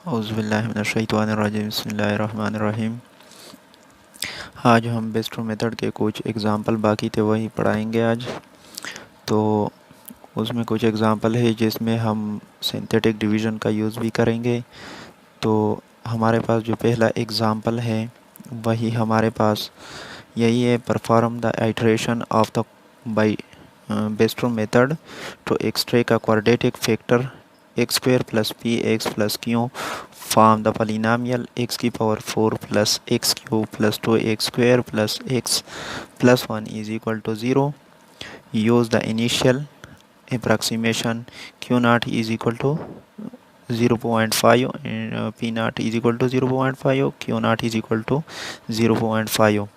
औज़ुबिल्लाहि बिस्मिल्लाहिर्रहमानिर्रहीम। आज हम बेस्टो मेथड के कुछ एग्ज़ाम्पल बाकी थे वही पढ़ाएंगे आज। तो उसमें कुछ एग्ज़ाम्पल है जिसमें हम सिंथेटिक डिवीज़न का यूज़ भी करेंगे। तो हमारे पास जो पहला एग्ज़ाम्पल है वही हमारे पास यही है, perform the iteration of the Bairstow method to extract a quadratic factor x square plus p x plus q form the polynomial x की power 4 plus x cube plus 2x square plus x plus 1 is equal to 0। Use the initial approximation q naught is equal to 0.5 and p naught is equal to 0.5, q naught is equal to 0.5।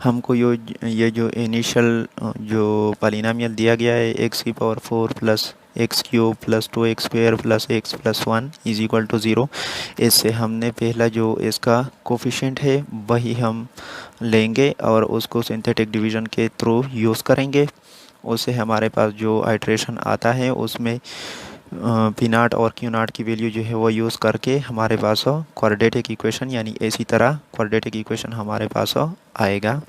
हमको ये जो initial जो polynomial दिया गया है x की power 4 plus x cube plus 2x square plus x plus 1 is equal to 0। इससे हमने पहला जो इसका कोफिशिएंट है वही हम लेंगे और उसको सिंथेटिक डिवीज़न के थ्रू यूज़ करेंगे। उससे हमारे पास जो आइट्रेशन आता है उसमें पी नाट और क्यू नाट की वैल्यू जो है वो यूज़ करके हमारे पास क्वाड्रेटिक इक्वेशन यानी इसी तरह क्वाड्रेटिक इक्वेशन हमारे पास आएगा।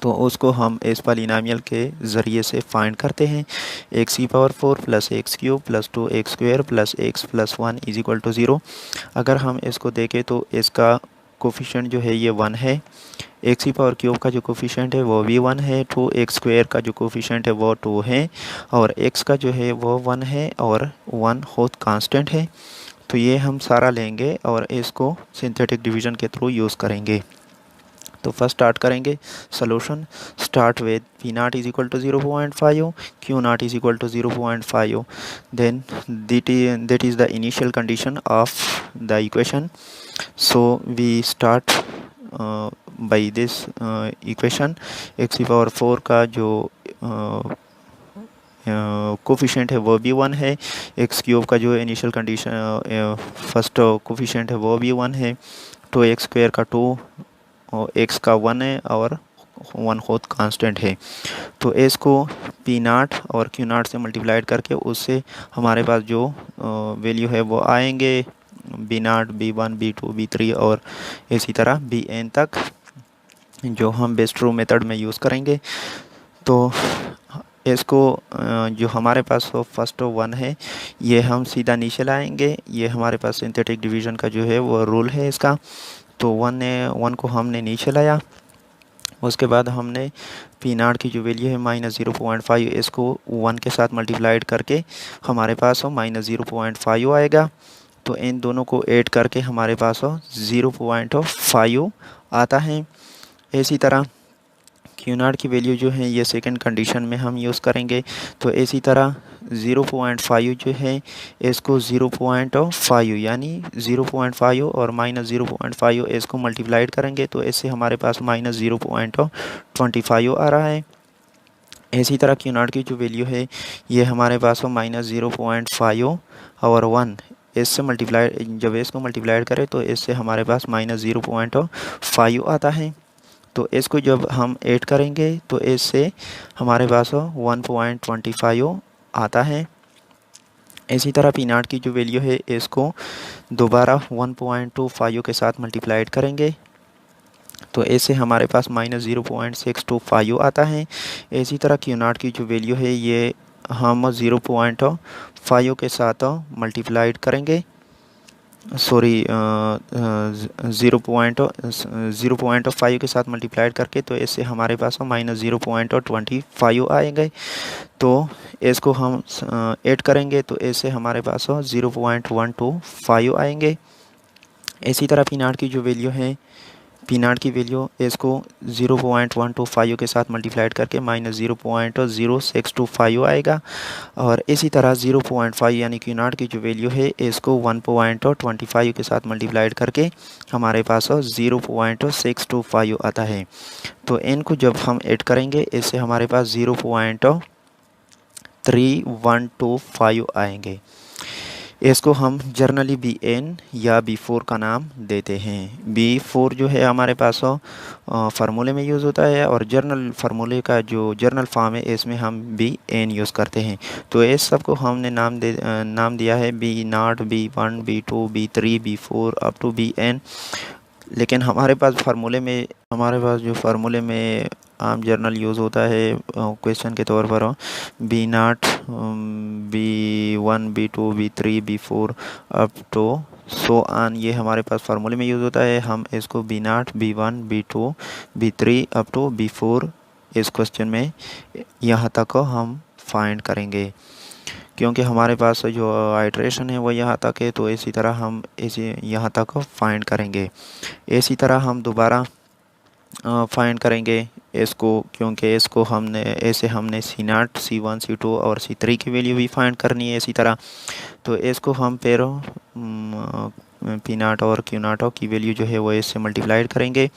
तो उसको हम इस पॉलिनॉमियल के ज़रिए से फाइंड करते हैं। एक्स की power 4 plus x cube plus 2x square plus x plus 1 is equal to 0। अगर हम इसको देखें तो इसका कोफिशिएंट जो है ये 1 है। एक्स की पावर क्यूब का जो कोफिशिएंट है वो भी 1 है। 2x स्क्वायर का जो कोफिशिएंट है वो 2 है और x का जो है वो 1 है और 1 होत कांस्टेंट है। तो ये हम सारा लेंगे और इसको सिंथेटिक डिवीज़न के थ्रू यूज़ करेंगे। तो फर्स्ट स्टार्ट करेंगे सोल्यूशन। Start with p naught is equal to 0.5, q naught is equal to 0.5, then that is the initial condition of the equation। so we start by this equation। x की power 4 का जो coefficient है वो भी 1 है। X cube का जो initial condition first coefficient है वो भी 1 है। 2x स्क्वायर का 2 और x का 1 है और 1 होत कांस्टेंट है। तो इसको पी नाट और क्यू नाट से मल्टीप्लाइड करके उससे हमारे पास जो वैल्यू है वो आएंगे बी नाट, b1, b2, b3 और इसी तरह bn तक, जो हम बेस्ट्रो मेथड में यूज़ करेंगे। तो इसको जो हमारे पास फर्स्ट 1 है ये हम सीधा नीचे लाएंगे। ये हमारे पास सिंथेटिक डिवीज़न का जो है वो रूल है इसका। तो 1 को हमने नीचे लाया। उसके बाद हमने पी नाट की जो वैल्यू है -0.5 इसको 1 के साथ मल्टीप्लाइड करके हमारे पास -0.5 आएगा। तो इन दोनों को ऐड करके हमारे पास 0.5 आता है। इसी तरह क्यू नाट की वैल्यू जो है ये सेकंड कंडीशन में हम यूज़ करेंगे। तो इसी तरह 0.5 जो है इसको 0.5 यानी 0.5 और -0.5 इसको मल्टीप्लाइड करेंगे तो इससे हमारे पास -0.25 आ रहा है। इसी तरह क्यू नाट की जो वैल्यू है ये हमारे पास -0.5 और 1 इससे मल्टीप्लाई, जब इसको मल्टीप्लाइड करें तो इससे हमारे पास -0.5 आता है। तो इसको जब हम ऐड करेंगे तो इससे हमारे पास 1.25 आता है। इसी तरह पी नाट की जो वैल्यू है इसको दोबारा 1.25 के साथ मल्टीप्लाइड करेंगे तो इससे हमारे पास -0.625 आता है। इसी तरह क्यू नाट की जो वैल्यू है ये हम 0.5 के साथ मल्टीप्लाइड करेंगे, सॉरी 0.5 के साथ मल्टीप्लाइड करके तो इससे हमारे पास -0.25 आएंगे। तो इसको हम ऐड करेंगे तो इससे हमारे पास 0.125 आएंगे। इसी तरह पी नाट की जो वैल्यू है, पी नाट की वैल्यू इसको 0.125 के साथ मल्टीप्लाइड करके -0.0625 आएगा। और इसी तरह 0.5 यानी क्यू नाट की जो वैल्यू है इसको 1.25 के साथ मल्टीप्लाइड करके हमारे पास 0.625 आता है। तो इनको जब हम ऐड करेंगे इससे हमारे पास 0.3125 आएंगे। इसको हम जर्नली बी एन या बी फोर का नाम देते हैं। बी फोर जो है हमारे पास फार्मूले में यूज़ होता है, और जर्नल फार्मूले का जो जर्नल फॉर्म है इसमें हम बी एन यूज़ करते हैं। तो इस सब को हमने नाम दिया है b naught, b one, b two, b three, b four up to b n. लेकिन हमारे पास जो फार्मूले में आम जर्नल यूज़ होता है क्वेश्चन के तौर पर b naught, b one, b two, b three, b four up to so on, ये हमारे पास फार्मूले में यूज़ होता है। हम इसको b naught, b one, b two, b three up to b four इस क्वेश्चन में यहाँ तक हम फाइंड करेंगे, क्योंकि हमारे पास जो आइट्रेशन है वो यहाँ तक है। तो इसी तरह हम इसी यहाँ तक फाइंड करेंगे। इसी तरह हम दोबारा फाइंड करेंगे इसको, क्योंकि इसको हमने C nought, C one, C two और सी थ्री की वैल्यू भी फाइंड करनी है इसी तरह। तो इसको हम फिर पी नॉट और क्यू नॉट की वैल्यू जो है वो इससे मल्टीप्लाइड करेंगे।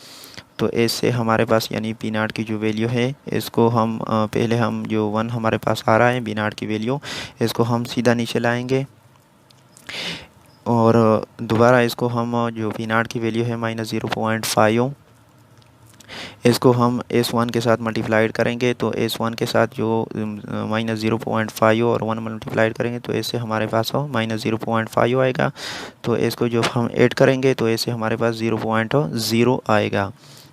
तो इससे हमारे पास यानी पी नॉट की जो वैल्यू है इसको हम पहले हम जो वन हमारे पास आ रहा है पी नॉट की वैल्यू, इसको हम सीधा नीचे लाएंगे, और दोबारा इसको हम जो पी नॉट की वैल्यू है -0.5, इसको हम एस वन के साथ मल्टीप्लाइड करेंगे। तो एस वन के साथ जो -0.5 और 1 मल्टीप्लाइड करेंगे तो इससे हमारे पास -0.5 आएगा। तो इसको जब हम ऐड करेंगे तो इससे हमारे पास 0.0 आएगा,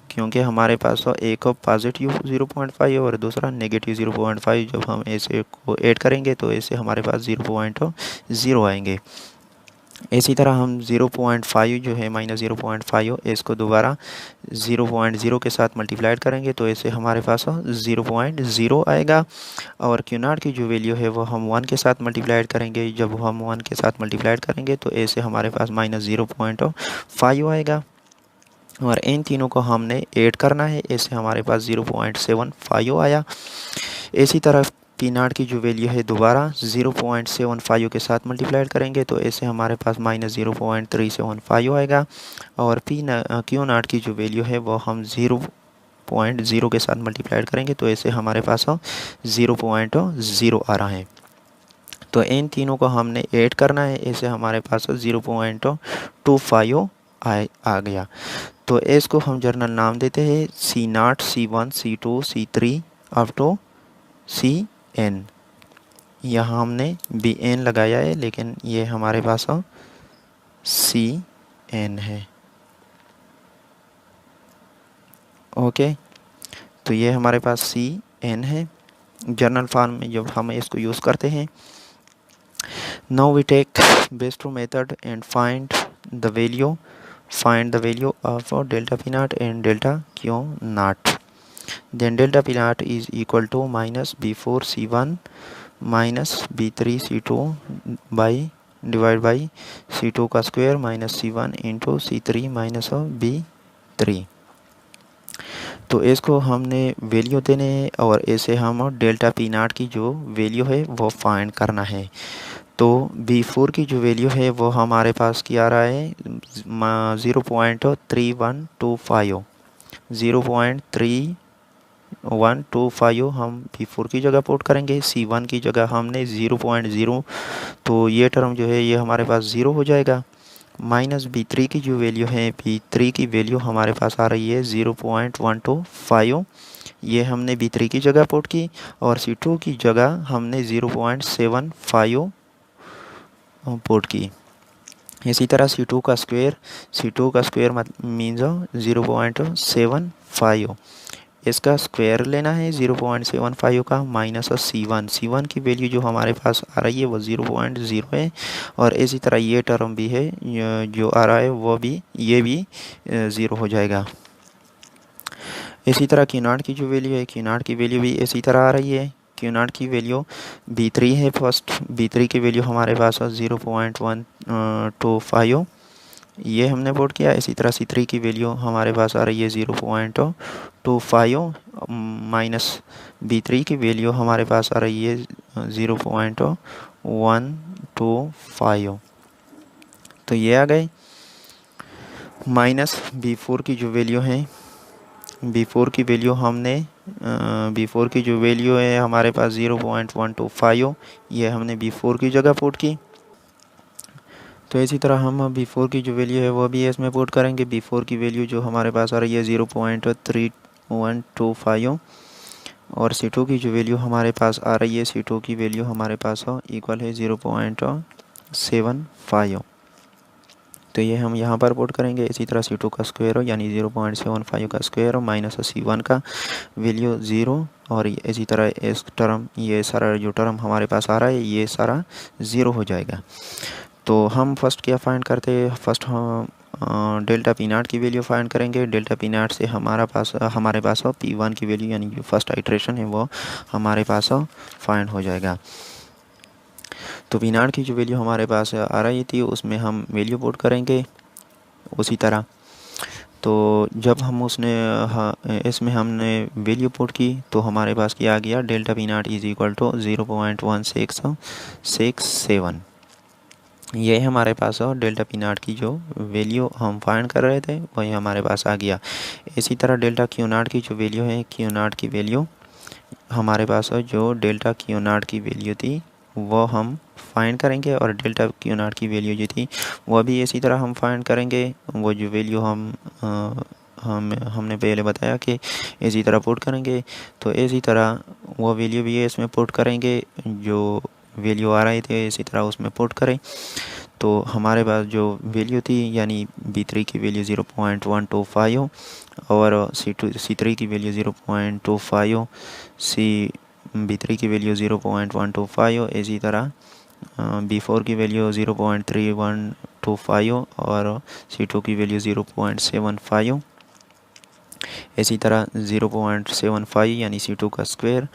क्योंकि हमारे पास एक पॉजिटिव 0.5 और दूसरा नेगेटिव 0.5। जब हम इसे को ऐड करेंगे तो इससे हमारे पास 0.0 आएंगे। इसी तरह हम 0.5 जो है -0.5 इसको दोबारा 0.0 के साथ मल्टीप्लाइड करेंगे तो इससे हमारे पास 0.0 आएगा। और क्यू नॉट की जो वैल्यू है वो हम 1 के साथ मल्टीप्लाइड करेंगे। जब हम 1 के साथ मल्टीप्लाइड करेंगे तो इससे हमारे पास -0.5 आएगा, और इन तीनों को हमने ऐड करना है, इससे हमारे पास 0.75 आया। इसी तरह पी नॉट की जो वैल्यू है दोबारा 0.75 के साथ मल्टीप्लाइड करेंगे तो इससे हमारे पास -0.375 आएगा। और क्यू नॉट की जो वैल्यू है वो हम 0.0 के साथ मल्टीप्लाइड करेंगे तो इससे हमारे पास 0.0 आ रहा है। तो इन तीनों को हमने ऐड करना है, इससे हमारे पास 0.25 आ गया। तो इसको हम जर्नल नाम देते हैं C nought, C one, C two, C three up to C N. यहाँ हमने बी एन लगाया है, लेकिन ये हमारे पास सी एन है। ओके, तो ये हमारे पास सी एन है जर्नल फॉर्म में जब हम इसको यूज़ करते हैं। Now we take Bairstow method and find the value of delta P naught and delta Q naught. Then delta P naught is equal to -B4 C1 minus B3 C2 by divided by C2 का square minus C1 into C3 minus B3। तो इसको हमने value देने हैं और इसे हम delta P naught की जो वैल्यू है वो फाइंड करना है। तो B4 की जो वैल्यू है वो हमारे पास क्या आ रहा है 0.3125, 0.3125 हम B4 की जगह पुट करेंगे। C1 की जगह हमने 0.0, तो ये टर्म जो है ये हमारे पास 0 हो जाएगा। माइनस B3 की जो वैल्यू है B3 की वैल्यू हमारे पास आ रही है 0.125, ये हमने B3 की जगह पुट की। और C2 की जगह हमने 0.75 पुट की। इसी तरह C2 का स्क्वायर मीन्स 0.75, इसका स्क्वायर लेना है 0.75 का माइनस C1 की वैल्यू जो हमारे पास आ रही है वो 0.0 है। और इसी तरह ये टर्म भी है जो आ रहा है वो भी ये भी 0 हो जाएगा। इसी तरह क्यू नॉट की जो वैल्यू है क्यू नॉट की वैल्यू भी इसी तरह आ रही है। क्यू नॉट की वैल्यू B3 है, फर्स्ट B3 की वैल्यू हमारे पास 0.125, ये हमने पुट किया। इसी तरह C3 की वैल्यू हमारे पास आ रही है 0.25 माइनस B3 की वैल्यू हमारे पास आ रही है 0.125, तो ये आ गए। माइनस B4 की जो वैल्यू है B4 की वैल्यू B4 की जो वैल्यू है हमारे पास 0.125, ये हमने B4 की जगह पुट की। तो इसी तरह हम B4 की जो वैल्यू है वो भी इसमें पुट करेंगे। B4 की वैल्यू जो हमारे पास आ रही है 0.3125 और C2 की जो वैल्यू हमारे पास आ रही है, C2 की वैल्यू हमारे पास इक्वल है 0.75। तो ये हम यहाँ पर पुट करेंगे। इसी तरह C2 का स्क्वायर हो यानी 0.75 का स्क्वायर हो माइनस C1 का वैल्यू 0 और इसी तरह इस टर्म, ये सारा जो टर्म हमारे पास आ रहा है ये सारा 0 हो जाएगा। तो हम फर्स्ट क्या फाइंड करते हैं, फर्स्ट हम डेल्टा पी नाट की वैल्यू फाइंड करेंगे। डेल्टा पी नाट से हमारे पास P1 की वैल्यू यानी जो फर्स्ट आइट्रेशन है वो हमारे पास फाइंड हो जाएगा। तो पी नाट की जो वैल्यू हमारे पास आ रही थी उसमें हम वैल्यू पुट करेंगे उसी तरह। तो जब हम इसमें हमने वैल्यू पुट की तो हमारे पास क्या आ गया, delta p naught is equal to 0.1667। ये हमारे पास डेल्टा पी नाट की जो वैल्यू हम फाइंड कर रहे थे वही हमारे पास आ गया। इसी तरह डेल्टा क्यू नाट की जो वैल्यू है, क्यू नाट की वैल्यू हमारे पास जो डेल्टा क्यू नाट की वैल्यू थी वो हम फाइंड करेंगे और डेल्टा क्यू नाट की वैल्यू जो थी वह भी इसी तरह हम फाइंड करेंगे। वो जो वैल्यू हमने पहले बताया कि इसी तरह पुट करेंगे, तो इसी तरह वो वैल्यू भी इसमें पुट करेंगे। जो वैल्यू आ रही थी इसी तरह उसमें पुट करें। तो हमारे पास जो वैल्यू थी यानी B3 की वैल्यू 0.125 और C3 की वैल्यू 0.25, B3 की वैल्यू 0.125, इसी तरह B4 की वैल्यू 0.3125 और C2 की वैल्यू 0.75, इसी तरह 0.75 यानी C2 का स्क्वायर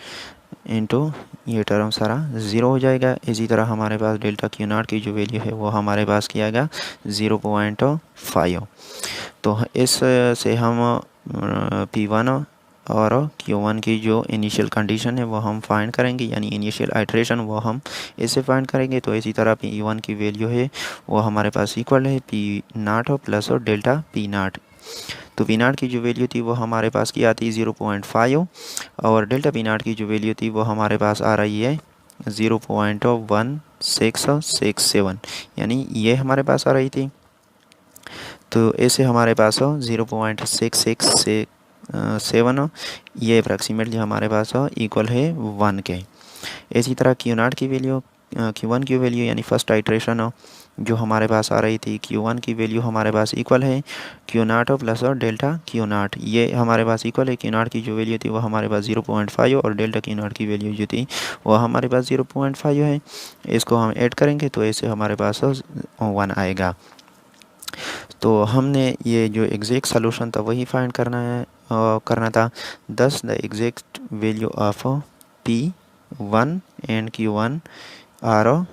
इंटू ये टर्म सारा 0 हो जाएगा। इसी तरह हमारे पास डेल्टा क्यू नाट की जो वैल्यू है वो हमारे पास किया गया 0.5। तो इस से हम P1 और Q1 की जो इनिशियल कंडीशन है वो हम फाइंड करेंगे यानी इनिशियल आइट्रेशन वो हम इससे फाइंड करेंगे। तो इसी तरह P1 की वैल्यू है वो हमारे पास इक्वल है P नाट और प्लस और डेल्टा P नाट। तो पी नाट की जो वैल्यू थी वो हमारे पास की आती है 0.5 और डेल्टा पी नाट की जो वैल्यू थी वो हमारे पास आ रही है 0.1667 यानी ये हमारे पास आ रही थी। तो ऐसे हमारे पास 0.667 ये अप्रॉक्सीमेटली हमारे पास इक्वल है 1 के। इसी तरह क्यू नाट की वैल्यू, Q1 की वैल्यू यानी फर्स्ट आइट्रेशन जो हमारे पास आ रही थी Q1 की वैल्यू हमारे पास इक्वल है क्यू नाट प्लस और डेल्टा क्यू नाट, ये हमारे पास इक्वल है। क्यू नाट की जो वैल्यू थी वो हमारे पास 0.5 और डेल्टा क्यू नाट की वैल्यू जो थी वो हमारे पास 0.5 है। इसको हम ऐड करेंगे तो ऐसे हमारे पास 1 आएगा। तो हमने ये जो एग्जैक्ट सॉल्यूशन था वही फाइंड करना था। Thus the exact value of P1 and Q1 are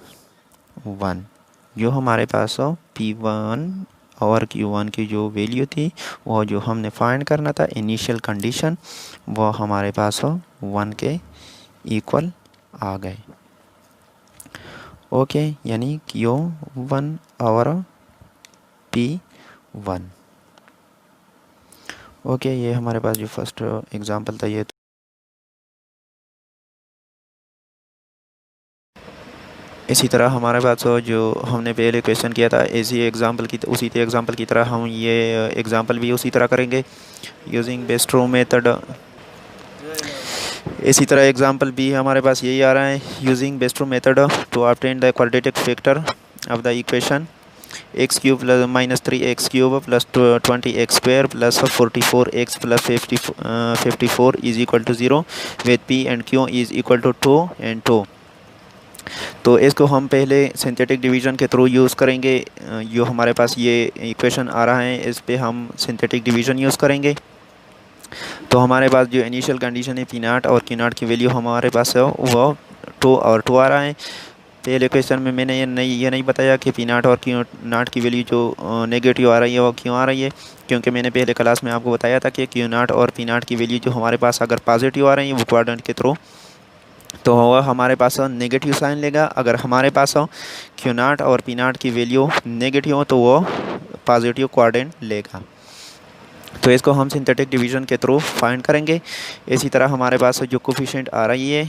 1। जो हमारे पास P1 और Q1 की जो वैल्यू थी वो जो हमने फाइंड करना था इनिशियल कंडीशन वो हमारे पास 1 के इक्वल आ गए। ओके, यानी Q1 और P1। ओके, ये हमारे पास जो फर्स्ट एग्जांपल था ये। इसी तरह हमारे पास जो हमने पहले क्वेश्चन किया था उसी एग्जांपल की तरह हम ये एग्जांपल भी उसी तरह करेंगे यूजिंग बेस्ट्रो मेथड। इसी तरह एग्जांपल भी हमारे पास यही आ रहा है, using Bairstow method to obtain the quadratic factor of the equation x cube plus -3x cube plus 20x square plus 44x plus 54 is equal to 0 with p and q is equal to 2 and 2। तो इसको हम पहले synthetic division के through use करेंगे। जो हमारे पास ये equation आ रहा है इस पे हम सिंथेटिक डिवीज़न यूज़ करेंगे। तो हमारे पास जो इनिशियल कंडीशन है पी नाट और क्यू नाट की वैल्यू हमारे पास है वो 2 और 2 आ रहा है। पहले क्वेश्चन में मैंने ये नहीं बताया कि पी नाट और क्यू नाट की वैल्यू जो नेगेटिव आ रही है वो क्यों आ रही है, क्योंकि मैंने पहले क्लास में आपको बताया था कि क्यू नाट और पी नाट की वैल्यू जो हमारे पास अगर पॉजिटिव आ रही है वो क्वाड्रेंट के थ्रू तो वह हमारे पास नेगेटिव साइन लेगा। अगर हमारे पास क्यू नाट और पी नाट की वैल्यू नेगेटिव हो तो वो पॉजिटिव क्वाड्रेंट लेगा। तो इसको हम सिंथेटिक डिवीज़न के थ्रू फाइंड करेंगे। इसी तरह हमारे पास जो कोफिशिएंट आ रही है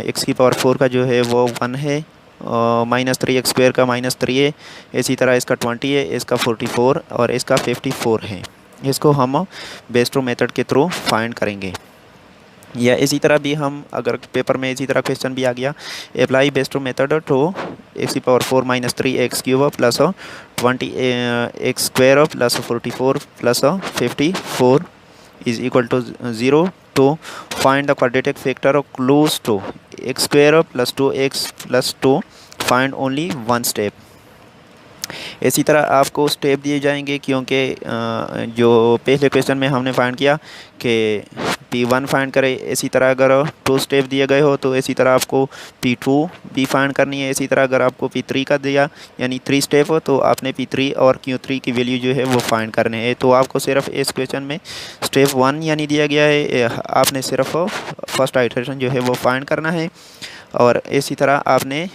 x की पावर 4 का जो है वो 1 है -3x² का -3 है, इसी तरह इसका 20 है, इसका 44 और इसका 54 है। इसको हम बेस्टो मेथड के थ्रू फाइंड करेंगे। या इसी तरह भी हम, अगर पेपर में इसी तरह क्वेश्चन भी आ गया, apply Bairstow method to x⁴ - 3x³ plus 20x² plus 44 plus 54 is equal to 0 to find the quadratic factor close to x² plus 2x plus 2, find only one step। इसी तरह आपको स्टेप दिए जाएंगे, क्योंकि जो पहले क्वेश्चन में हमने फाइंड किया कि P1 फाइंड करें, इसी तरह अगर 2 स्टेप दिए गए हो तो इसी तरह आपको P2 भी फाइंड करनी है। इसी तरह अगर आपको P3 का दिया यानी 3 स्टेप हो तो आपने P3 और Q3 की वैल्यू जो है वो फाइंड करने हैं। तो आपको सिर्फ इस क्वेश्चन में स्टेप 1 यानी दिया गया है, आपने सिर्फ फर्स्ट आइटरेशन जो है वो फाइंड करना है और इसी तरह आपने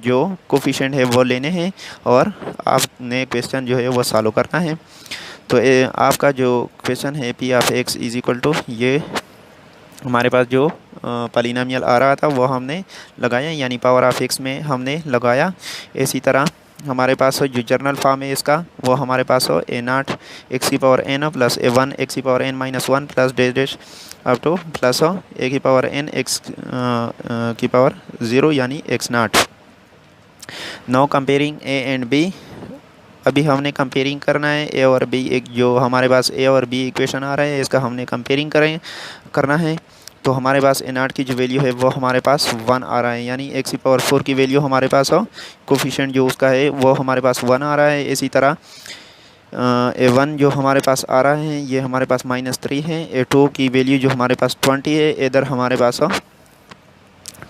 जो कोफिशिएंट है वो लेने हैं और आपने क्वेश्चन जो है वो सॉल्व करना है। तो आपका जो क्वेश्चन है P(x) इज इक्वल टू, ये हमारे पास जो पॉलिनोमियल आ रहा था वो हमने लगाया, यानी पावर ऑफ x में हमने लगाया। इसी तरह हमारे पास जो जर्नल फॉर्म है इसका, वो हमारे पास हो a0 x⁴n plus a1 x⁴n - 1 plus dash up two plus a⁴n x⁴0 यानी x0। Now comparing a and b, अभी हमने कंपेयरिंग करना है a और b। एक जो हमारे पास a और b इक्वेशन आ रहा है इसका हमने कंपेयरिंग करना है। तो हमारे पास a0 की जो वैल्यू है वो हमारे पास 1 आ रहा है, यानी x⁴ की वैल्यू हमारे पास हो, कोफिशिएंट जो उसका है वो हमारे पास 1 आ रहा है। इसी तरह a1 जो हमारे पास आ रहा है ये हमारे पास -3 है। a2 की वैल्यू जो हमारे पास 20 है, इधर हमारे पास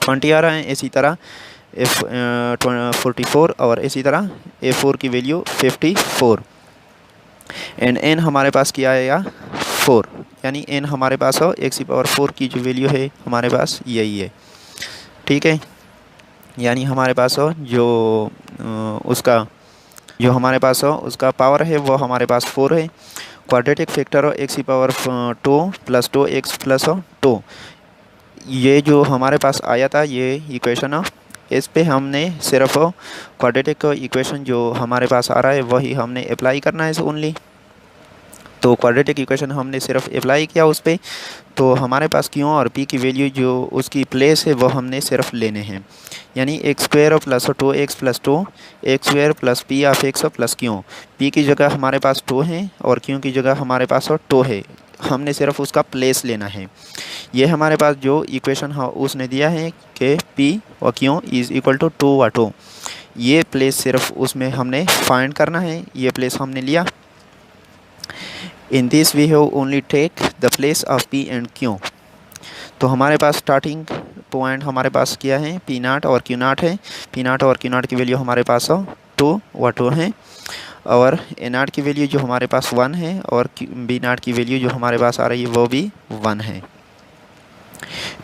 20 आ रहा है। इसी तरह F44 और इसी तरह A4 की वैल्यू 54 एंड n हमारे पास क्या आएगा 4, यानी n हमारे पास हो x⁴ की जो वैल्यू है हमारे पास यही है। ठीक है, यानी हमारे पास हो जो उसका जो हमारे पास हो उसका पावर है वो हमारे पास 4 है। क्वाड्रेटिक फैक्टर हो x⁴2 प्लस 2x प्लस 2, ये जो हमारे पास आया था ये इक्वेशन हो, इस पे हमने सिर्फ क्वाड्रेटिक इक्वेशन जो हमारे पास आ रहा है वही हमने अप्लाई करना है ओनली। तो क्वाड्रेटिक इक्वेशन हमने सिर्फ अप्लाई किया उस पर, तो हमारे पास Q और P की वैल्यू जो उसकी प्लेस है वो हमने सिर्फ लेने हैं, यानी x² plus 2x plus 2 x² plus P(x) plus Q। P की जगह हमारे पास 2 है और Q की जगह हमारे पास 2 है, हमने सिर्फ उसका प्लेस लेना है। ये हमारे पास जो इक्वेशन उसने दिया है कि P और Q इज़ इक्वल टू 2 और 2, ये प्लेस सिर्फ उसमें हमने फाइंड करना है। ये प्लेस हमने लिया। In this we have only take the place of P and Q। तो हमारे पास स्टार्टिंग पॉइंट हमारे पास क्या है P0 और Q0 है। P0 और Q0 की वैल्यू हमारे पास 2 व 2 है और A0 की वैल्यू जो हमारे पास 1 है और B0 की वैल्यू जो हमारे पास आ रही है वो भी 1 है।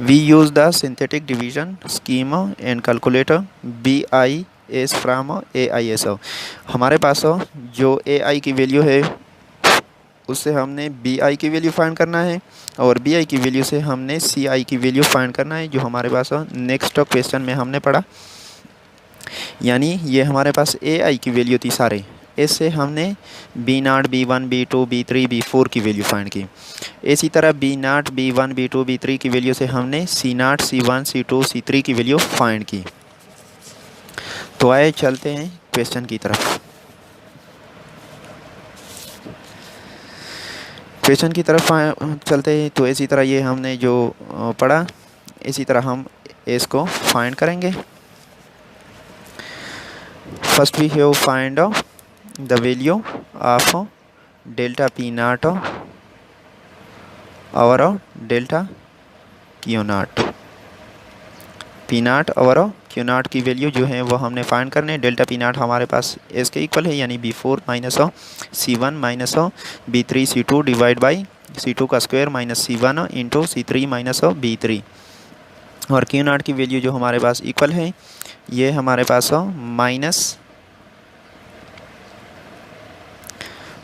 We use the synthetic division scheme and calculate BIS from AIS। हमारे पास जो AI की वैल्यू है उससे हमने BI की वैल्यू फाइंड करना है और BI की वैल्यू से हमने CI की वैल्यू फाइंड करना है, जो हमारे पास नेक्स्ट क्वेश्चन में हमने पढ़ा। यानी ये हमारे पास AI की वैल्यू थी सारे, इससे हमने B0 B1 B2 B3 B4 की वैल्यू फाइंड की। इसी तरह B0 B1 B2 B3 की वैल्यू से हमने C0 C1 C2 C3 की वैल्यू फाइंड की। तो आइए चलते हैं क्वेश्चन की तरफ। क्वेश्चन की तरफ चलते हैं। तो इसी तरह ये हमने जो पढ़ा इसी तरह हम इसको फाइंड करेंगे। First we have find the value of delta P0 और delta Q0। P0 और Q0 की वैल्यू जो है वो हमने फाइंड करने। डेल्टा P0 हमारे पास इसके इक्वल है, यानी B4 minus C1 minus B3 C2 divide by C2 का square minus C1 into C3 minus B3। और Q0 की वैल्यू जो हमारे पास इक्वल है ये हमारे पास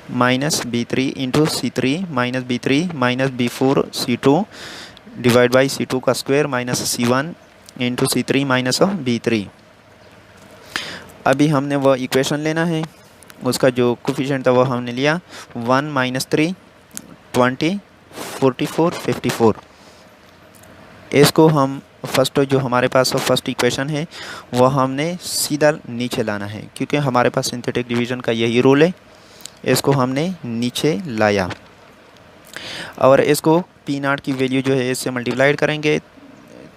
minus B3 into C3 minus B3 minus B4 C2 divide by C2 का square minus C1 into C3 minus B3। अभी हमने वो इक्वेशन लेना है, उसका जो कोफिशिएंट था वो हमने लिया 1 - 3 20 44 54। इसको हम फर्स्ट जो हमारे पास फर्स्ट इक्वेशन है वो हमने सीधा नीचे लाना है, क्योंकि हमारे पास सिंथेटिक डिवीज़न का यही रूल है। इसको हमने नीचे लाया और इसको पी नॉट की वैल्यू जो है इससे मल्टीप्लाइड करेंगे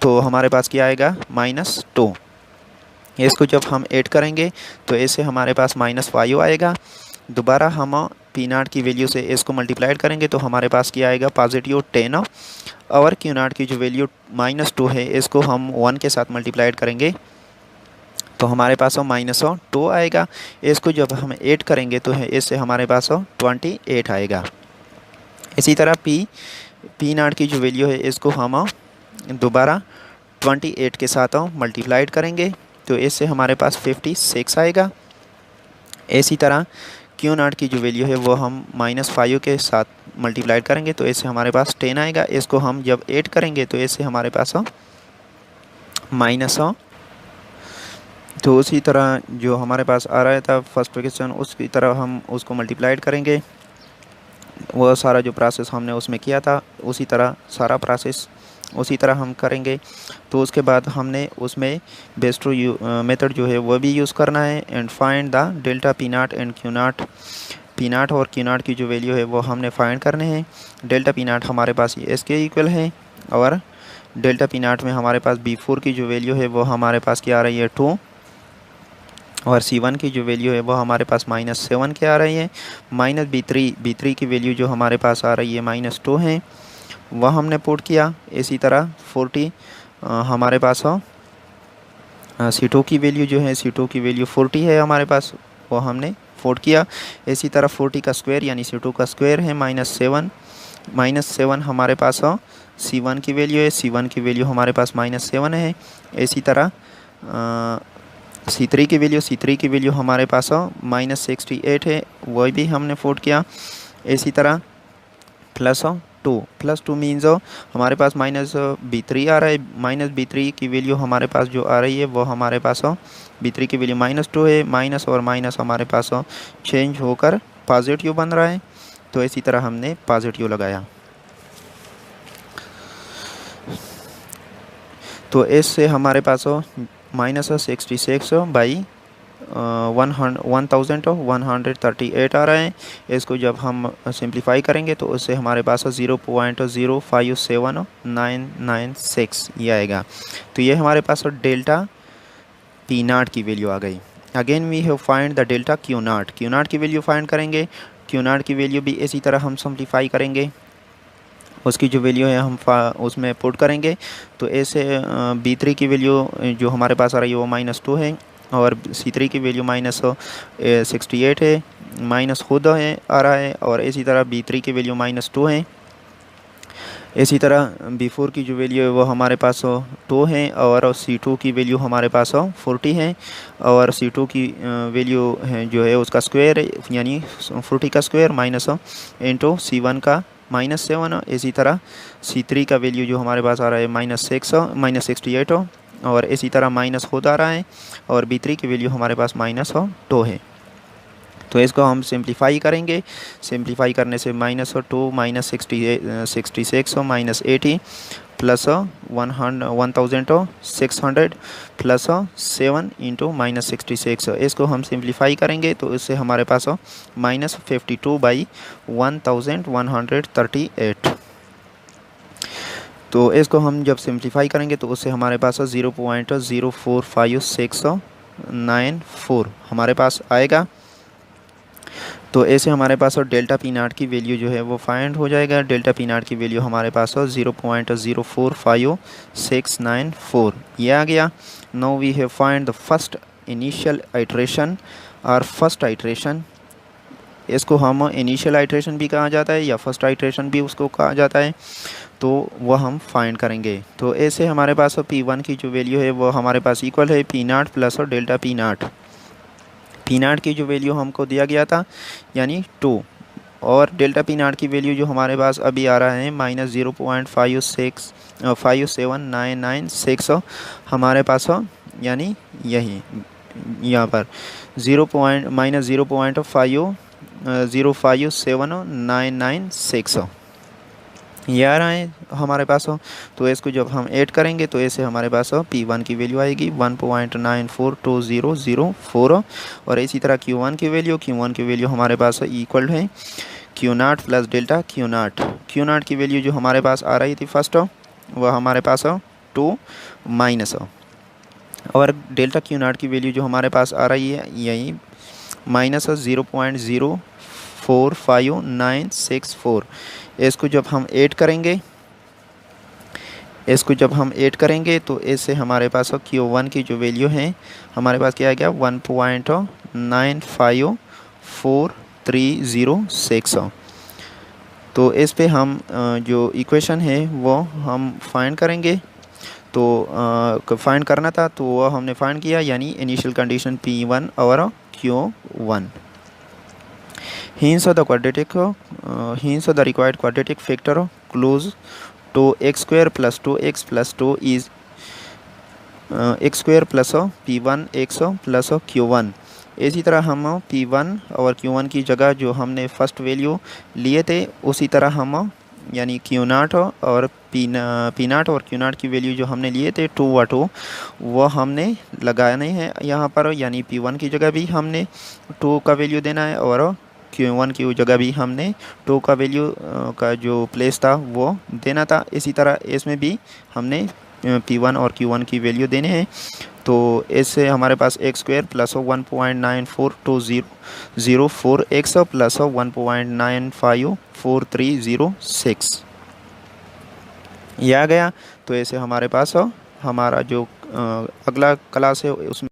तो हमारे पास क्या आएगा -2। इसको जब हम ऐड करेंगे तो इससे हमारे पास -5 आएगा। दोबारा हम पी नॉट की वैल्यू से इसको मल्टीप्लाइड करेंगे तो हमारे पास क्या आएगा +10। और क्यू नॉट की जो वैल्यू -2 है इसको हम 1 के साथ मल्टीप्लाइड करेंगे तो हमारे पास -2 आएगा। इसको जब हम ऐड करेंगे तो इससे हमारे पास 28 आएगा। इसी तरह पी नॉट की जो वैल्यू है इसको हम दोबारा 28 के साथ मल्टीप्लाइड करेंगे तो इससे हमारे पास 56 आएगा। इसी तरह क्यू नॉट की जो वैल्यू है वो हम -5 के साथ मल्टीप्लाइड करेंगे तो इससे हमारे पास 10 आएगा। इसको हम जब ऐड करेंगे तो इससे हमारे पास माइनस तो उसी तरह जो हमारे पास आ रहा था फर्स्ट क्वेश्चन उसकी तरह हम उसको मल्टीप्लाइड करेंगे। वो सारा जो प्रोसेस हमने उसमें किया था उसी तरह सारा प्रोसेस उसी तरह हम करेंगे। तो उसके बाद हमने उसमें बेस्ट मेथड जो है वो भी यूज़ करना है and find the delta P not and Q not. P nought और क्यू नॉट की जो वैल्यू है वो हमने फाइंड करने हैं। डेल्टा पी नॉट हमारे पास इसके इक्वल है और डेल्टा पी नॉट में हमारे पास B4 की जो वैल्यू है वो हमारे पास क्या आ रही है 2 और C1 की जो वैल्यू है वो हमारे पास -7 के आ रही है। B3 की वैल्यू जो हमारे पास आ रही है -2 है वह हमने पुट किया। इसी तरह 40 हमारे पास C2 की वैल्यू जो है C2 की वैल्यू 40 है हमारे पास वो हमने पुट किया। इसी तरह 40 का स्क्वायर यानी C2 का स्क्वायर है -7 हमारे पास C1 की वैल्यू है। C1 की वैल्यू हमारे पास -7 है। इसी तरह C3 की वैल्यू हमारे पास -68 है वही भी हमने पुट किया। इसी तरह +2 मीन्स हमारे पास -B3 आ रहा है। -B3 की वैल्यू हमारे पास जो आ रही है वो हमारे पास B3 की वैल्यू -2 है। माइनस और माइनस हमारे पास चेंज होकर पॉजिटिव बन रहा है तो इसी तरह हमने पॉजिटिव लगाया। तो इससे हमारे पास -66/1138 आ रहा है। इसको जब हम सिंप्लीफाई करेंगे तो उससे हमारे पास 0.057996 ये आएगा। तो ये हमारे पास डेल्टा पी नॉट की वैल्यू आ गई। Again we have find the delta Q not की वैल्यू फाइंड करेंगे। क्यू नॉट की वैल्यू भी इसी तरह हम सिंप्लीफाई करेंगे, उसकी जो वैल्यू है हम उसमें पुट करेंगे तो ऐसे B3 की वैल्यू जो हमारे पास आ रही है वो -2 है और C3 की वैल्यू -68 है, माइनस खुद है आ रहा है और इसी तरह B3 की वैल्यू -2 है। इसी तरह B4 की जो वैल्यू है वो हमारे पास 2 है और C2 की वैल्यू हमारे पास 40 है और C2 की वैल्यू है जो है उसका स्क्वायर यानी 40 का स्क्वायर माइनस इंटू C1 का -7। इसी तरह C3 का वैल्यू जो हमारे पास आ रहा है -68 और इसी तरह माइनस खुद आ रहा है और B3 की वैल्यू हमारे पास -2 है। तो इसको हम सिंप्लीफाई करेंगे। सिंप्लीफाई करने से -2 -66 -80 प्लस 1600 प्लस 7 इंटू -66 इसको हम सिंप्लीफाई करेंगे तो इससे हमारे पास -52/1138। तो इसको हम जब सिंप्लीफाई करेंगे तो उससे हमारे पास 0.045694 हमारे पास आएगा। तो ऐसे हमारे पास डेल्टा पी नॉट की वैल्यू जो है वो फाइंड हो जाएगा। डेल्टा पी नॉट की वैल्यू हमारे पास 0.045694 ये आ गया। Now we have find the first initial iteration और फर्स्ट आइट्रेशन। इसको हम इनिशियल आइट्रेशन भी कहा जाता है या फर्स्ट आइट्रेशन भी उसको कहा जाता है, तो वह हम फाइंड करेंगे। तो ऐसे हमारे पास P1 की जो वैल्यू है वो हमारे पास इक्वल है P not plus delta P not. P naught की जो वैल्यू हमको दिया गया था यानी 2 और डेल्टा पी नॉट की वैल्यू जो हमारे पास अभी आ रहा है -0.579996 हमारे पास यानी यही यहाँ पर 0.-0.5079996 ये आ रहा है हमारे पास हो। तो इसको जब हम ऐड करेंगे तो ऐसे हमारे पास P1 की वैल्यू आएगी 1.942004 और इसी तरह Q1 की वैल्यू हमारे पास इक्वल है Q0 प्लस डेल्टा Q0 की वैल्यू जो हमारे पास आ रही थी फर्स्ट वह हमारे पास 2 माइनस और डेल्टा Q0 की वैल्यू जो हमारे पास आ रही है यही माइनस 0.045964। इसको जब हम ऐड करेंगे तो इससे हमारे पास Q1 की जो वैल्यू है हमारे पास क्या आ गया 1.954306। तो इस पे हम जो इक्वेशन है वो हम फाइंड करेंगे। तो फाइंड करना था तो वो हमने फाइंड किया, यानी इनिशियल कंडीशन P1 और Q1। Hence the required quadratic factor close to x square plus 2x plus 2 is x square plus P1 x plus Q1। इसी तरह हम P1 और Q1 की जगह जो हमने फर्स्ट वैल्यू लिए थे उसी तरह हम यानी Q0 और P0 और Q0 की वैल्यू जो हमने लिए थे 2 व 2 वो हमने लगाने हैं यहाँ पर, यानी P1 की जगह भी हमने 2 का वैल्यू देना है और Q1 की जगह भी हमने 2 का वैल्यू का जो प्लेस था वो देना था। इसी तरह इसमें भी हमने P1 और Q1 की वैल्यू देने हैं। तो इससे हमारे पास x square plus 1.942004x plus 1.954306 ये आ गया। तो ऐसे हमारे पास हमारा जो अगला क्लास है उसमें